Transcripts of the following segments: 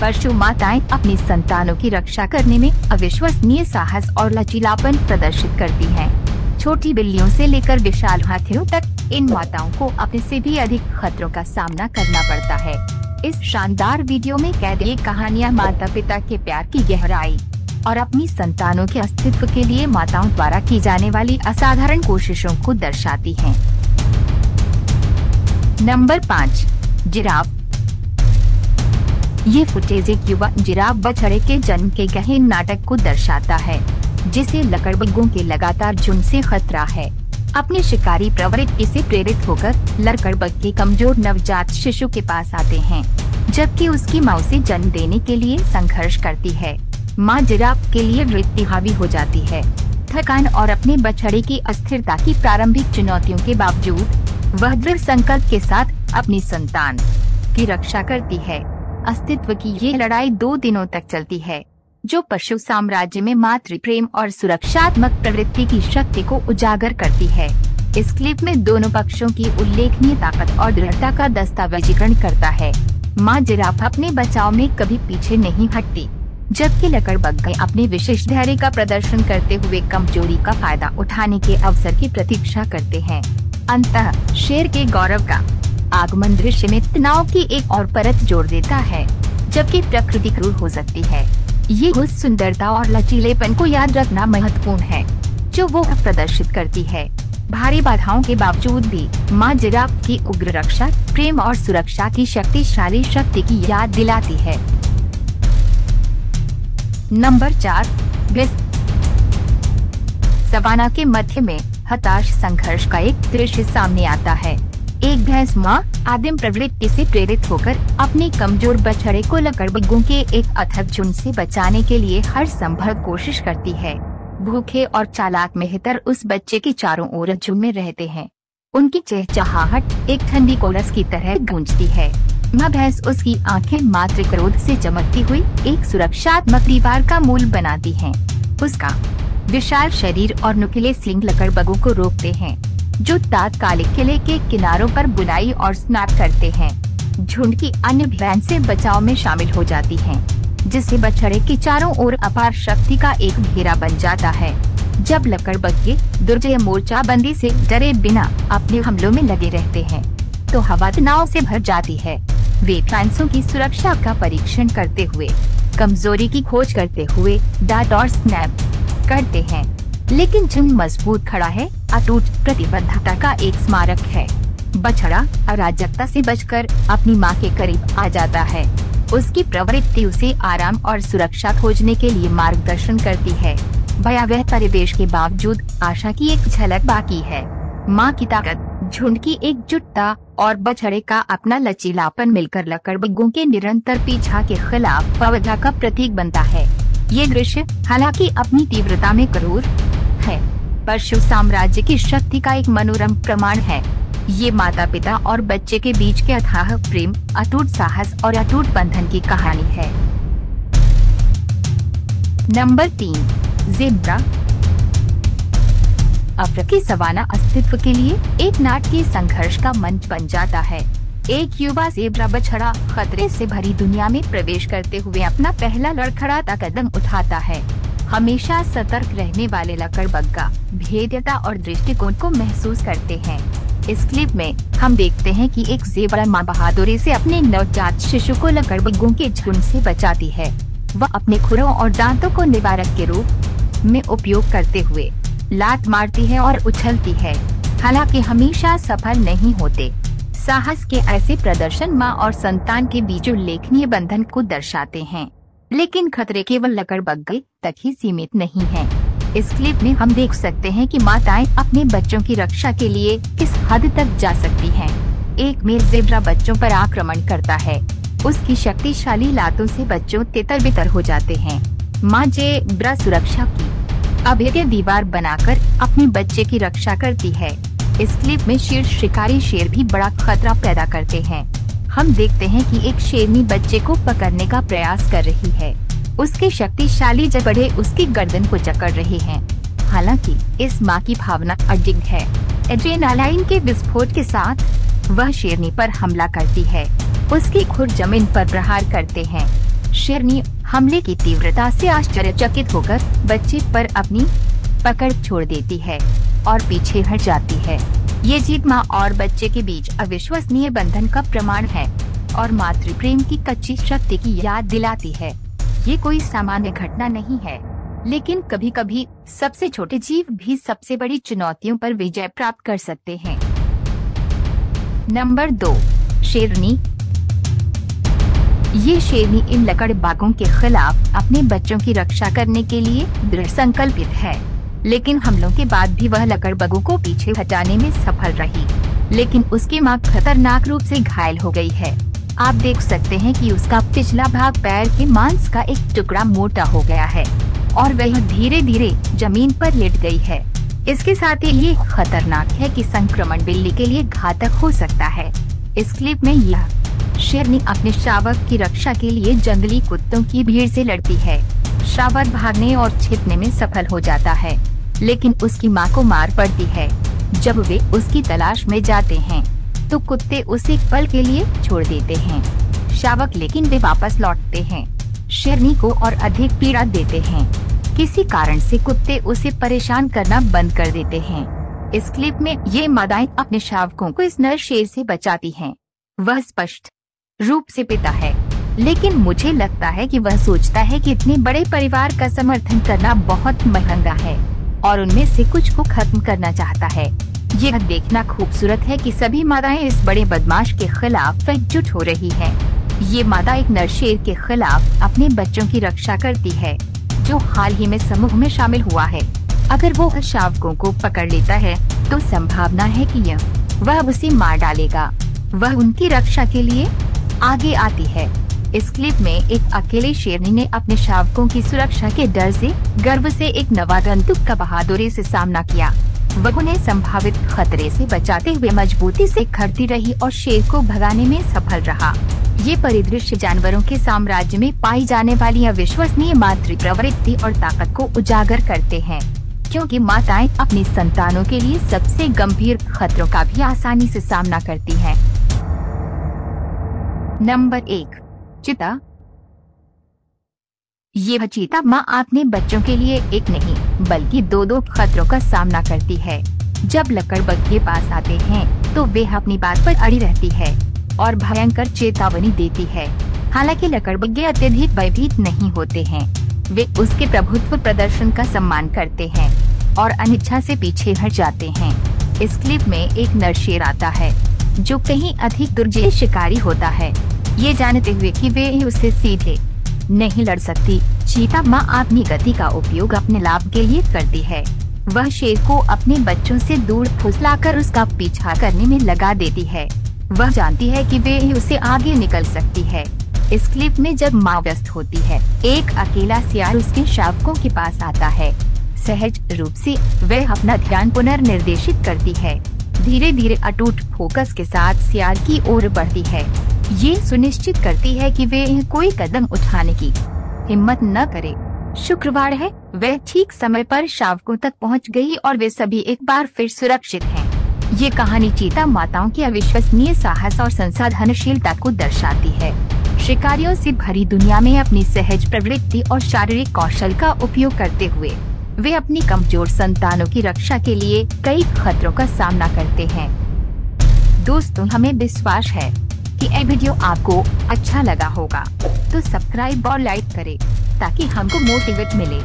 पशु माताएं अपनी संतानों की रक्षा करने में अविश्वसनीय साहस और लचीलापन प्रदर्शित करती हैं। छोटी बिल्लियों से लेकर विशाल हाथियों तक इन माताओं को अपने से भी अधिक खतरों का सामना करना पड़ता है। इस शानदार वीडियो में कैद ये कहानियाँ माता पिता के प्यार की गहराई और अपनी संतानों के अस्तित्व के लिए माताओं द्वारा की जाने वाली असाधारण कोशिशों को दर्शाती हैं। Number 5, giraffe. ये फुटेज एक युवा जिराफ बछड़े के जन्म के गहन नाटक को दर्शाता है, जिसे लकड़बग्गों के लगातार झुंड से खतरा है। अपनी शिकारी प्रवृत्ति से प्रेरित होकर लकड़बग के कमजोर नवजात शिशु के पास आते हैं, जबकि उसकी मां उसे जन्म देने के लिए संघर्ष करती है। मां जिराफ के लिए मृत्यु हावी हो जाती है। थकान और अपने बछड़े की अस्थिरता की प्रारंभिक चुनौतियों के बावजूद वह दृढ़ संकल्प के साथ अपनी संतान की रक्षा करती है। अस्तित्व की ये लड़ाई 2 दिनों तक चलती है, जो पशु साम्राज्य में मातृ प्रेम और सुरक्षात्मक प्रवृत्ति की शक्ति को उजागर करती है। इस क्लिप में दोनों पक्षों की उल्लेखनीय ताकत और दृढ़ता का दस्तावेजीकरण करता है। मां जिराफ अपने बचाव में कभी पीछे नहीं हटती, जबकि लकड़बग्गे अपने विशिष्ट धैर्य का प्रदर्शन करते हुए कमजोरी का फायदा उठाने के अवसर की प्रतीक्षा करते हैं। अंततः शेर के गौरव का आगमन दृश्य में तनाव की एक और परत जोड़ देता है, जबकि प्रकृति क्रूर हो सकती है। ये उस सुंदरता और लचीलेपन को याद रखना महत्वपूर्ण है जो वो प्रदर्शित करती है। भारी बाधाओं के बावजूद भी मां जिराफ की उग्र रक्षा, प्रेम और सुरक्षा की शक्तिशाली शक्ति की याद दिलाती है। नंबर 4, भैंस। सवाना के मध्य में हताश संघर्ष का एक दृश्य सामने आता है। एक भैंस मां आदिम प्रवृत्ति से प्रेरित होकर अपने कमजोर बछड़े को लकड़बग्गों के एक अथक झुंड से बचाने के लिए हर संभव कोशिश करती है। भूखे और चालाक मेहतर उस बच्चे के चारों ओर झुंड में रहते हैं। उनकी चहचहाहट एक ठंडी कोरस की तरह गूंजती है। मां भैंस उसकी आंखें मातृ क्रोध से चमकती हुई एक सुरक्षात्मक दीवार का मूल बनाती हैं। उसका विशाल शरीर और नुकीले सींग लकड़बग्गों को रोकते हैं, जो तात्कालिक किले के किनारों पर बुनाई और स्नैप करते हैं। झुंड की अन्य भैंस से बचाव में शामिल हो जाती हैं, जिससे बछड़े के चारों ओर अपार शक्ति का एक घेरा बन जाता है। जब लकड़बग्गे दुर्जय मोर्चाबंदी से डरे बिना अपने हमलों में लगे रहते हैं, तो हवा तनाव से भर जाती है। वे भैंसों की सुरक्षा का परीक्षण करते हुए, कमजोरी की खोज करते हुए डांट और स्नैप करते हैं, लेकिन झुंड मजबूत खड़ा है, अटूट प्रतिबद्धता का एक स्मारक है। बछड़ा अराजकता से बचकर अपनी मां के करीब आ जाता है। उसकी प्रवृत्ति उसे आराम और सुरक्षा खोजने के लिए मार्गदर्शन करती है। भयावह परिवेश के बावजूद आशा की एक झलक बाकी है। मां की ताकत, झुंड की एकजुटता और बछड़े का अपना लचीलापन मिलकर लकड़बग्गों के निरंतर पीछा के खिलाफ पवित्रता का प्रतीक बनता है। ये दृश्य हालांकि अपनी तीव्रता में क्रूर है, पशु साम्राज्य की शक्ति का एक मनोरम प्रमाण है। ये माता पिता और बच्चे के बीच के अथाह प्रेम, अटूट साहस और अटूट बंधन की कहानी है। Number 3, zebra. अफ्रीकी सवाना अस्तित्व के लिए एक नाटकीय संघर्ष का मंच बन जाता है। एक युवा ज़ेब्रा बछड़ा खतरे से भरी दुनिया में प्रवेश करते हुए अपना पहला लड़खड़ाता कदम उठाता है। हमेशा सतर्क रहने वाले लकड़बग्गा भेद्यता और दृष्टिकोण को महसूस करते हैं। इस क्लिप में हम देखते हैं कि एक ज़ेब्रा मां बहादुरी से अपने नवजात शिशु को लकड़बग्गों के झुंड से बचाती है। वह अपने खुरों और दांतों को निवारक के रूप में उपयोग करते हुए लात मारती है और उछलती है, हालांकि हमेशा सफल नहीं होते। साहस के ऐसे प्रदर्शन मां और संतान के बीच उल्लेखनीय बंधन को दर्शाते हैं, लेकिन खतरे केवल लकड़बग्गे तक ही सीमित नहीं है। इस क्लिप में हम देख सकते हैं कि माताएं अपने बच्चों की रक्षा के लिए किस हद तक जा सकती हैं। एक मेल ज़ेब्रा बच्चों पर आक्रमण करता है। उसकी शक्तिशाली लातों से बच्चों तितर बितर हो जाते हैं। मां ज़ेब्रा सुरक्षा की अभेद्य दीवार बनाकर अपने बच्चे की रक्षा करती है। इस क्लिप में शीर्ष शिकारी शेर भी बड़ा खतरा पैदा करते हैं। हम देखते हैं कि एक शेरनी बच्चे को पकड़ने का प्रयास कर रही है। उसके शक्तिशाली जबड़े उसकी गर्दन को जकड़ रहे हैं। हालांकि इस मां की भावना अडिग है। एड्रेनालाइन के विस्फोट के साथ वह शेरनी पर हमला करती है। उसकी खुर जमीन पर प्रहार करते हैं। शेरनी हमले की तीव्रता से आश्चर्यचकित होकर बच्चे पर अपनी पकड़ छोड़ देती है और पीछे हट जाती है। ये जीत माँ और बच्चे के बीच अविश्वसनीय बंधन का प्रमाण है और मातृ प्रेम की कच्ची शक्ति की याद दिलाती है। ये कोई सामान्य घटना नहीं है, लेकिन कभी कभी सबसे छोटे जीव भी सबसे बड़ी चुनौतियों पर विजय प्राप्त कर सकते हैं। नंबर 2, शेरनी। ये शेरनी इन लकड़बागों के खिलाफ अपने बच्चों की रक्षा करने के लिए दृढ़ संकल्पित है, लेकिन हमलों के बाद भी वह लकड़बगों को पीछे हटाने में सफल रही। लेकिन उसकी मां खतरनाक रूप से घायल हो गई है। आप देख सकते हैं कि उसका पिछला भाग पैर के मांस का एक टुकड़ा मोटा हो गया है और वह धीरे धीरे जमीन पर लेट गई है। इसके साथ ही ये खतरनाक है कि संक्रमण बिल्ली के लिए घातक हो सकता है। इस क्लिप में यह शेरनी अपने शावक की रक्षा के लिए जंगली कुत्तों की भीड़ से लड़ती है। शावक भागने और छिपने में सफल हो जाता है, लेकिन उसकी मां को मार पड़ती है। जब वे उसकी तलाश में जाते हैं तो कुत्ते उसे पल के लिए छोड़ देते हैं। शावक लेकिन वे वापस लौटते हैं, शेरनी को और अधिक पीड़ा देते हैं। किसी कारण से कुत्ते उसे परेशान करना बंद कर देते हैं। इस क्लिप में ये मादाएं अपने शावकों को इस नर शेर से बचाती हैं। वह स्पष्ट रूप से पिता है, लेकिन मुझे लगता है कि वह सोचता है कि इतने बड़े परिवार का समर्थन करना बहुत महंगा है और उनमें से कुछ को खत्म करना चाहता है। यह देखना खूबसूरत है कि सभी मादाएं इस बड़े बदमाश के खिलाफ एकजुट हो रही हैं। ये मादा एक नर शेर के खिलाफ अपने बच्चों की रक्षा करती है, जो हाल ही में समूह में शामिल हुआ है। अगर वो शावकों को पकड़ लेता है तो संभावना है कि वह उसे मार डालेगा। वह उनकी रक्षा के लिए आगे आती है। इस क्लिप में एक अकेले शेरनी ने अपने शावकों की सुरक्षा के डर से गर्व से एक नवागंतुक का बहादुरी से सामना किया। वह उन्हें संभावित खतरे से बचाते हुए मजबूती से खड़ती रही और शेर को भगाने में सफल रहा। ये परिदृश्य जानवरों के साम्राज्य में पाई जाने वाली अविश्वसनीय मातृ प्रवृत्ति और ताकत को उजागर करते हैं, क्योंकि माताएं अपनी संतानों के लिए सबसे गंभीर खतरों का भी आसानी से सामना करती हैं। नंबर 1, चीता। यह चीता माँ अपने बच्चों के लिए एक नहीं बल्कि दो खतरों का सामना करती है। जब लकड़बग के पास आते हैं तो वे अपनी बात पर अड़ी रहती है और भयंकर चेतावनी देती है। हालांकि लकड़बग्गे अत्यधिक भयभीत नहीं होते हैं, वे उसके प्रभुत्व प्रदर्शन का सम्मान करते हैं और अनिच्छा से पीछे हट जाते हैं। इस क्लिप में एक नर शेर आता है जो कहीं अधिक दुर्जय शिकारी होता है। ये जानते हुए कि वे उससे सीधे नहीं लड़ सकती, चीता माँ अपनी गति का उपयोग अपने लाभ के लिए करती है। वह शेर को अपने बच्चों से दूर फुसलाकर उसका पीछा करने में लगा देती है। वह जानती है कि वे उसे आगे निकल सकती है। इस क्लिप में जब माँ व्यस्त होती है, एक अकेला सियार उसके शावकों के पास आता है। सहज रूप से वह अपना ध्यान पुनर्निर्देशित करती है। धीरे धीरे अटूट फोकस के साथ सियार की ओर बढ़ती है। ये सुनिश्चित करती है कि वे कोई कदम उठाने की हिम्मत न करे। शुक्रवार है, वह ठीक समय पर शावकों तक पहुंच गई और वे सभी एक बार फिर सुरक्षित हैं। ये कहानी चीता माताओं की अविश्वसनीय साहस और संसाधनशीलता को दर्शाती है। शिकारियों से भरी दुनिया में अपनी सहज प्रवृत्ति और शारीरिक कौशल का उपयोग करते हुए वे अपनी कमजोर संतानों की रक्षा के लिए कई खतरों का सामना करते हैं। दोस्तों, हमें विश्वास है कि यह वीडियो आपको अच्छा लगा होगा, तो सब्सक्राइब और लाइक करें ताकि हमको मोटिवेट मिले।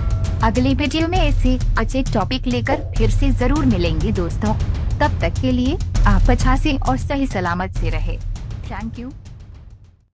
अगले वीडियो में ऐसे अच्छे टॉपिक लेकर फिर से जरूर मिलेंगे दोस्तों। तब तक के लिए आप अच्छा से और सही सलामत से रहे। Thank you.